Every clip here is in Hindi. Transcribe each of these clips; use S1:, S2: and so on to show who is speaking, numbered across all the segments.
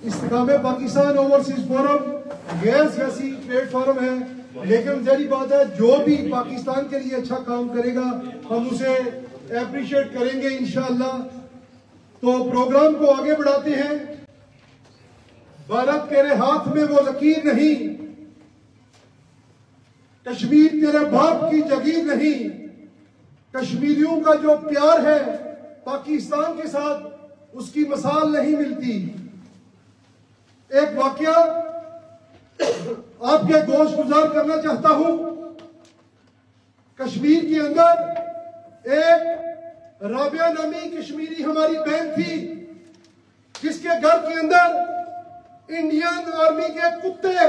S1: इस्तेकाम पाकिस्तान ओवरसीज फोरम गैर सियासी प्लेटफॉर्म है, लेकिन जहरी बात है जो भी पाकिस्तान के लिए अच्छा काम करेगा हम उसे अप्रिशिएट करेंगे इंशाअल्लाह। तो प्रोग्राम को आगे बढ़ाते हैं। भारत तेरे हाथ में वो लकीर नहीं, कश्मीर तेरे बाप की जगीर नहीं। कश्मीरियों का जो प्यार है पाकिस्तान के साथ उसकी मिसाल नहीं मिलती। एक वाकया आपके गोश गुजार करना चाहता हूं। कश्मीर के अंदर एक राबिया नामी कश्मीरी हमारी बहन थी जिसके घर के अंदर इंडियन आर्मी के कुत्ते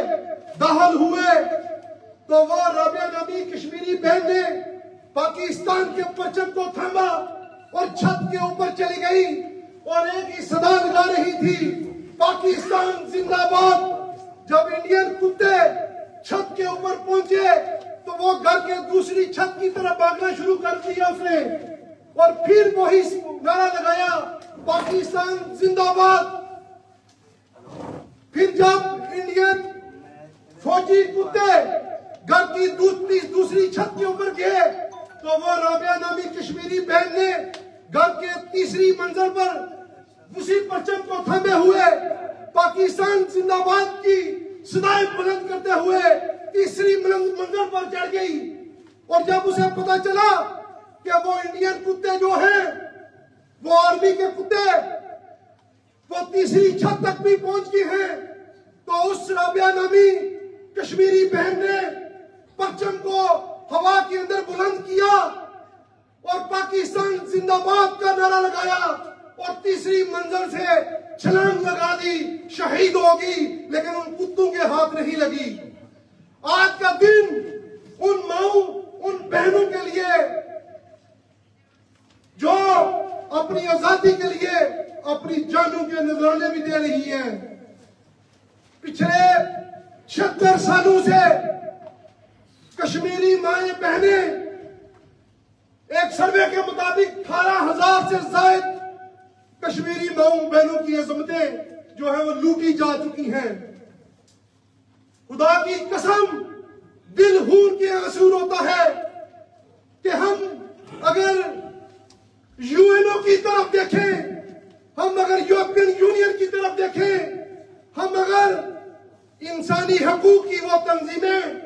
S1: दाखिल हुए, तो वो राबिया नामी कश्मीरी बहन ने पाकिस्तान के परचम को थामा और छत के ऊपर चली गई और एक ही सदा लगा रही थी, पाकिस्तान जिंदाबाद। जब इंडियन कुत्ते छत के ऊपर पहुंचे तो वो घर के दूसरी छत की तरफ भागना शुरू कर दिया उसने, और फिर वही नारा लगाया पाकिस्तान जिंदाबाद। फिर जब इंडियन फौजी कुत्ते घर की दूसरी छत के ऊपर गए तो वो राबिया नामी कश्मीरी बहन ने घर के तीसरी मंजिल पर उसी परचम को थामे हुए पाकिस्तान जिंदाबाद की सदाएं बुलंद करते हुए तीसरी मंजिल पर चढ़ गई। और जब उसे पता चला कि वो इंडियन कुत्ते जो हैं वो आर्मी के कुत्ते वो तीसरी छत तक भी पहुंच गए हैं, तो उस राबिया नामी कश्मीरी बहन ने परचम को हवा के अंदर बुलंद किया और पाकिस्तान जिंदाबाद का नारा लगाया और तीसरी मंजिल से छलांग लगा दी, शहीद होगी, लेकिन उन कुत्तों के हाथ नहीं लगी। आज का दिन उन माओ उन बहनों के लिए जो अपनी आजादी के लिए अपनी जानों के नजराने भी दे रही हैं। पिछले 76 सालों से कश्मीरी माए बहने, एक सर्वे के मुताबिक 18,000 से ज्यादा कश्मीरी माओ बहनों की अजमतें जो है वो लूटी जा चुकी हैं। खुदा की कसम दिल हूर के आंसू रोता है कि हम अगर यूएनओ की तरफ देखें, हम अगर यूरोपियन यूनियन की तरफ देखें, हम अगर इंसानी हकूक की वो तंजीमें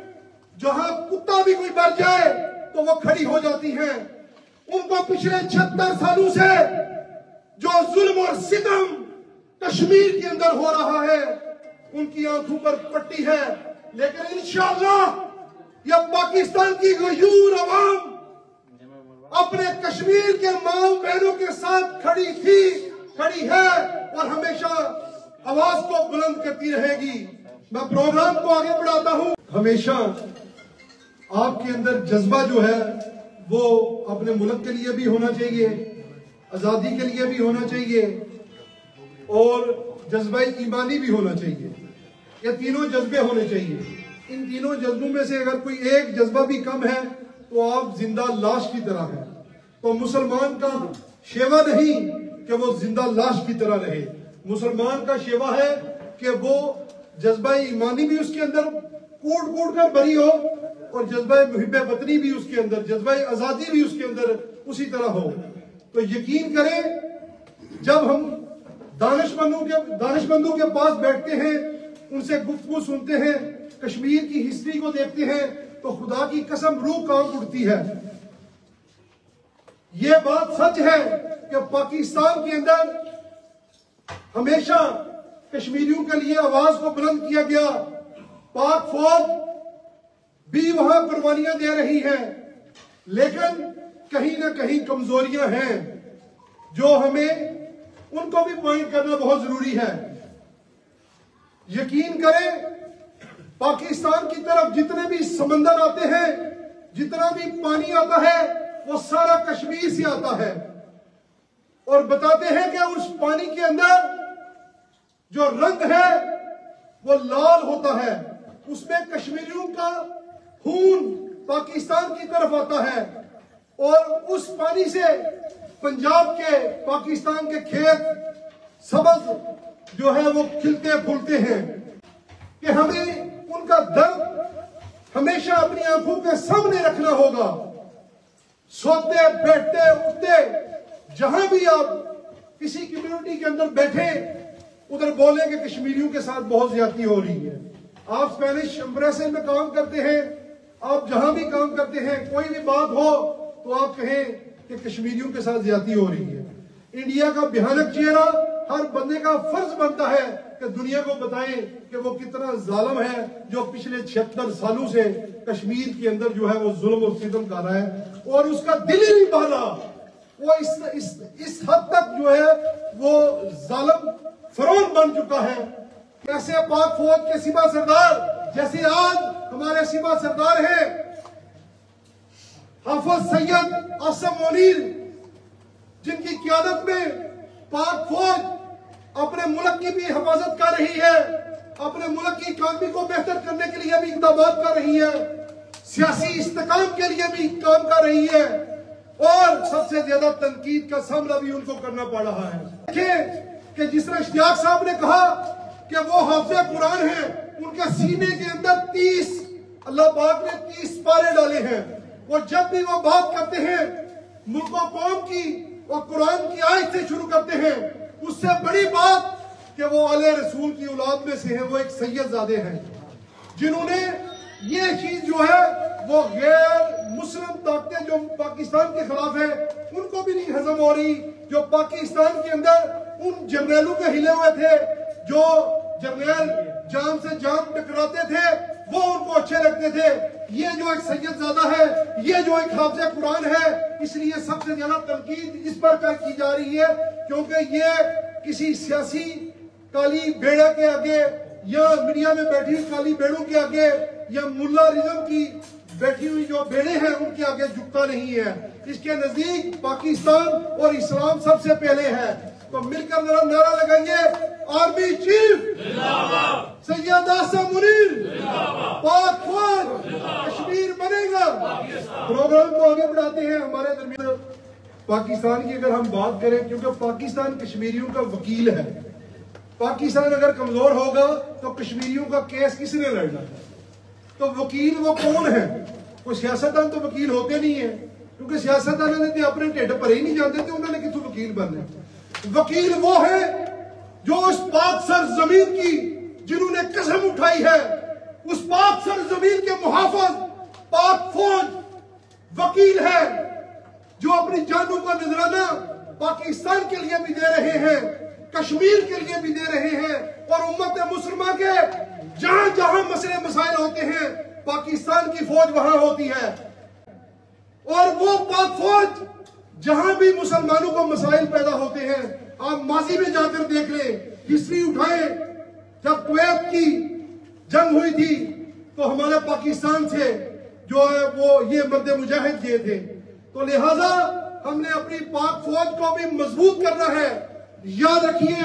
S1: जहां कुत्ता भी कोई मर जाए तो वो खड़ी हो जाती हैं, उनको पिछले 76 सालों से जो जुल्म और सितम कश्मीर के अंदर हो रहा है उनकी आंखों पर पट्टी है। लेकिन इंशाअल्लाह यह पाकिस्तान की गयूर अवाम अपने कश्मीर के माओ बहनों के साथ खड़ी थी, खड़ी है और हमेशा आवाज को बुलंद करती रहेगी। मैं प्रोग्राम को आगे बढ़ाता हूं। हमेशा आपके अंदर जज्बा जो है वो अपने मुल्क के लिए भी होना चाहिए, आजादी के लिए भी होना चाहिए और जज्बा ईमानी भी होना चाहिए। ये तीनों जज्बे होने चाहिए। इन तीनों जज्बों में से अगर कोई एक जज्बा भी कम है तो आप जिंदा लाश की तरह हैं। तो मुसलमान का शेवा नहीं कि वो जिंदा लाश की तरह रहे, मुसलमान का शेवा है कि वो जज्बा ईमानी भी उसके अंदर कूट कूट कर भरी हो और जज्बा मुहिब्बे वतनी भी उसके अंदर, जज्बा आजादी भी उसके अंदर उसी तरह हो। तो यकीन करें जब हम दानिशमंदों के पास बैठते हैं, उनसे गुफ्तगू सुनते हैं, कश्मीर की हिस्ट्री को देखते हैं तो खुदा की कसम रूह कांप उठती है। ये बात सच है कि पाकिस्तान के अंदर हमेशा कश्मीरियों के लिए आवाज को बुलंद किया गया। पाक फौज भी वहां कुर्बानियां दे रही है, लेकिन कहीं ना कहीं कमजोरियां हैं जो हमें उनको भी पॉइंट करना बहुत जरूरी है। यकीन करें पाकिस्तान की तरफ जितने भी समंदर आते हैं, जितना भी पानी आता है वो सारा कश्मीर से आता है और बताते हैं कि उस पानी के अंदर जो रंग है वो लाल होता है, उसमें कश्मीरियों का खून पाकिस्तान की तरफ आता है और उस पानी से पंजाब के, पाकिस्तान के खेत सबज जो है वो खिलते फूलते हैं कि हमें उनका दर्द हमेशा अपनी आंखों के सामने रखना होगा। सोते बैठते उठते जहां भी आप किसी कम्युनिटी के अंदर बैठे उधर बोले कि कश्मीरियों के साथ बहुत ज्यादती हो रही है। आप स्पेनिश एम्बेसी में काम करते हैं, आप जहां भी काम करते हैं, कोई भी बात हो तो आप कहें कि कश्मीरियों के साथ ज्यादती हो रही है। इंडिया का भयानक चेहरा, हर बंदे का फर्ज बनता है कि दुनिया को बताएं कि वो कितना जालिम है जो पिछले 76 सालों से कश्मीर के अंदर जो है वो जुल्म और सितम कर रहा है और उसका दिल ही नहीं भर रहा। वो इस हद तक जो है वो जालिम फरौन बन चुका है। कैसे पाक फौज के सिपा सरदार जैसे आज हमारे सिपा सरदार हैं हाफिज सैयद आसिम मुनीर, जिनकी क़यादत में पाक फौज अपने मुल्क की भी हिफाजत कर रही है, अपने मुल्क की इकॉनमी को बेहतर करने के लिए भी इक़दाम कर रही है, सियासी इस्तेकाम के लिए भी काम कर रही है और सबसे ज्यादा तनकीद का सामना भी उनको करना पड़ रहा है। देखिए कि जिस तरह इश्तियाक साहब ने कहा कि वो हाफ़िज़ कुरान है, उनके सीने के अंदर 30 अल्लाह पाक ने 30 पारे डाले हैं और जब भी वो बात करते हैं मुल्क और कौम की और कुरान की आयत से शुरू करते हैं। उससे बड़ी बात कि वो आले रसूल की औलाद में से हैं, वो एक सैयदजादे हैं जिन्होंने ये चीज जो है वो गैर मुस्लिम ताकतें जो पाकिस्तान के खिलाफ है उनको भी नहीं हजम हो रही। जो पाकिस्तान के अंदर उन जर्नैलों के हिले हुए थे, जो जर्नैल जान से जान टकराते थे, वो उनको अच्छे लगते थे। ये जो एक सैयदजादा है, ये जो एक हाफ़िज़ कुरान है, इसलिए सबसे ज्यादा तनकीद इस पर की जा रही है क्योंकि ये किसी सियासी काली बेड़े के आगे या मीडिया में बैठी हुई काली बेड़ों के आगे या मुल्लारिज्म की बैठी हुई जो बेड़े हैं उनके आगे झुकता नहीं है। इसके नजदीक पाकिस्तान और इस्लाम सबसे पहले है। तो मिलकर जरा नारा लगाइए, आर्मी चीफ सैयद आसिम मुनीर, पाक फौज, कश्मीर बनेगा। प्रोग्राम को आगे बढ़ाते हैं। हमारे दरमियान पाकिस्तान की अगर हम बात करें, क्योंकि पाकिस्तान कश्मीरियों का वकील है, पाकिस्तान अगर कमजोर होगा तो कश्मीरियों का केस किसने लड़ना है? तो वकील वो कौन है? कोई सियासतदान तो वकील होते नहीं है, क्योंकि सियासतदान ने अपने ढिड भरे ही नहीं जाते थे, उन्होंने कितों वकील बनने। वकील वो है जो उस पाक सर जमीन की जिन्होंने कसम उठाई है, उस पाक सर जमीन के मुहाफिज पाक फौज वकील है जो अपनी जानों का नजराना पाकिस्तान के लिए भी दे रहे हैं, कश्मीर के लिए भी दे रहे हैं और उम्मत मुसलमान के जहां जहां मसले मसाइल होते हैं पाकिस्तान की फौज वहां होती है। और वो पाक फौज जहां भी मुसलमानों को मसाइल पैदा होते हैं, आप माजी में जाकर देख लें, हिस्ट्री उठाएं, जब कुवैत की जंग हुई थी तो हमारे पाकिस्तान से जो है वो ये मर्द मुजाहिद गए थे। तो लिहाजा हमने अपनी पाक फौज को भी मजबूत करना है। याद रखिए,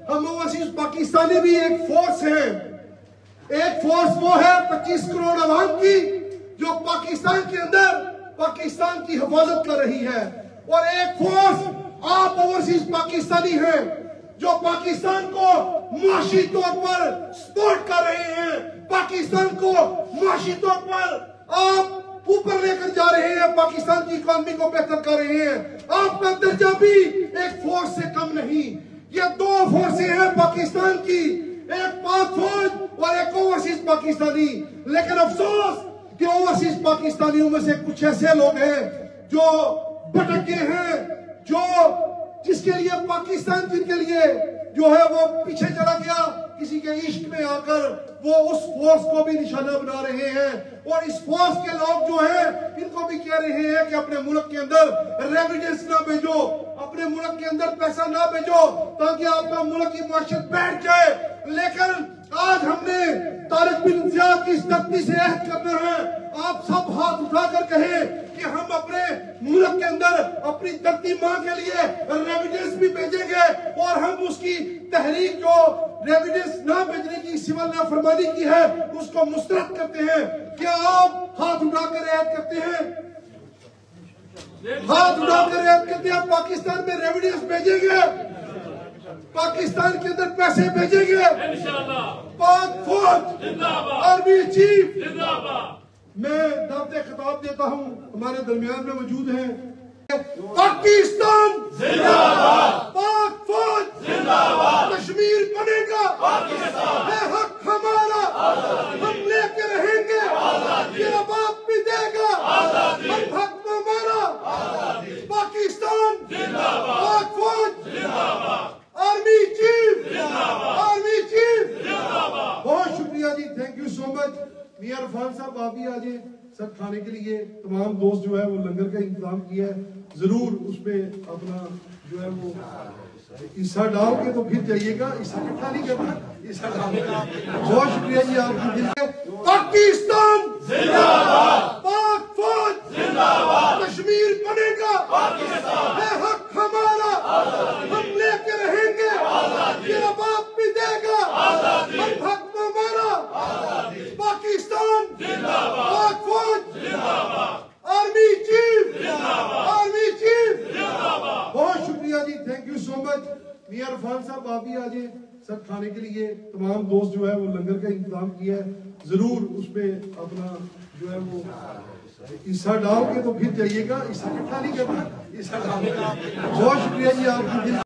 S1: हम ओवरसीज पाकिस्तानी भी एक फोर्स है। एक फोर्स वो है 25 करोड़ आवाम की जो पाकिस्तान के अंदर पाकिस्तान की हिफाजत कर रही है, और एक फोर्स आप ओवरसीज पाकिस्तानी हैं जो पाकिस्तान को मुआशी तौर पर सपोर्ट कर रहे हैं, पाकिस्तान को मुआशी तौर पर आप ऊपर लेकर जा रहे हैं, पाकिस्तान की इकॉनमी को बेहतर कर रहे हैं। आपका दर्जा भी एक फोर्स से कम नहीं। ये दो फोर्सें हैं पाकिस्तान की, एक पाक फौज और एक ओवरसीज पाकिस्तानी। लेकिन अफसोस कि ओवरसीज पाकिस्तानियों में से कुछ ऐसे लोग हैं जो भटक गए हैं, जो जिसके लिए पाकिस्तान जिनके लिए जो है वो पीछे चला गया, किसी के इश्क में आकर वो उस फोर्स को भी निशाना बना रहे हैं। और इस फोर्स के लोग जो हैं इनको भी कह रहे हैं कि अपने मुल्क के अंदर रेमिटेंस ना भेजो, अपने मुल्क के अंदर पैसा ना भेजो ताकि आपका मुल्क की माशत बैठ जाए। लेकिन आज हमने तारिक बिन ज़ियाद की इस धरती से अहद करना है, आप सब हाथ उठाकर कहें कि हम अपने मुल्क के अंदर अपनी धरती मां के लिए रेमिटेंस भी भेजेंगे और हम उसकी तहरीक जो रेमिटेंस ना भेजने की सिविल नाफरमानी की है उसको मुस्तरद करते हैं। क्या आप हाथ उठाकर ऐद करते हैं? हाथ उठाकर ऐद करते हैं पाकिस्तान में रेमिटेंस भेजेंगे? पाकिस्तान के अंदर पैसे भेजेंगे
S2: इंशाअल्लाह।
S1: पाक फौज
S2: जिंदाबाद,
S1: आर्मी चीफ।
S2: जिंदाबाद।
S1: मैं दावते खिताब देता हूं, हमारे दरमियान में मौजूद हैं। पाकिस्तान
S2: जिंदाबाद,
S1: पाक फौज
S2: जिंदाबाद।
S1: कश्मीर बनेगा
S2: पाकिस्तान
S1: है हक हमारा, हम लेके रहेंगे, ये बाप भी देगा, हम हक हमारा। पाकिस्तान
S2: जिंदाबाद,
S1: पाक फौज
S2: जिंदाबाद,
S1: आर्मी चीफ,
S2: जिंदाबाद,
S1: आर्मी चीफ।
S2: जिंदाबाद।
S1: बहुत शुक्रिया जी, थैंक यू सो मच। मियां इरफान साहब आप भी आज सब खाने के लिए तमाम दोस्त जो है वो लंगर का इंतजाम किया है, जरूर उसमें अपना जो है वो हिस्सा डाल के तो फिर जाइएगा, हिस्सा इकट्ठा नहीं करना, हिस्सा डाल के। बहुत शुक्रिया जी आपकी। पाकिस्तान
S2: जिंदाबाद,
S1: पाक फौज
S2: जिंदाबाद।
S1: कश्मीर बनेगा
S2: पाकिस्तान
S1: है हक हमारा, हम लेके रहेंगे, ये बाप भी देगा, हम हक हमारा। पाकिस्तान
S2: जिंदाबाद,
S1: पाक फौज
S2: जिंदाबाद,
S1: आर्मी चीफ,
S2: जिंदाबाद,
S1: आर्मी चीफ।
S2: जिंदाबाद।
S1: बहुत शुक्रिया जी, थैंक यू सो मच। मियां इरफान साहब आप भी आज सब खाने के लिए तमाम दोस्त जो है वो लंगर का इंतजाम किया है, जरूर उसमें अपना जो है वो हिस्सा डाल के तो फिर जाइएगा, हिस्सा इकट्ठा नहीं करना, हिस्सा डाल के। बहुत शुक्रिया जी आपकी।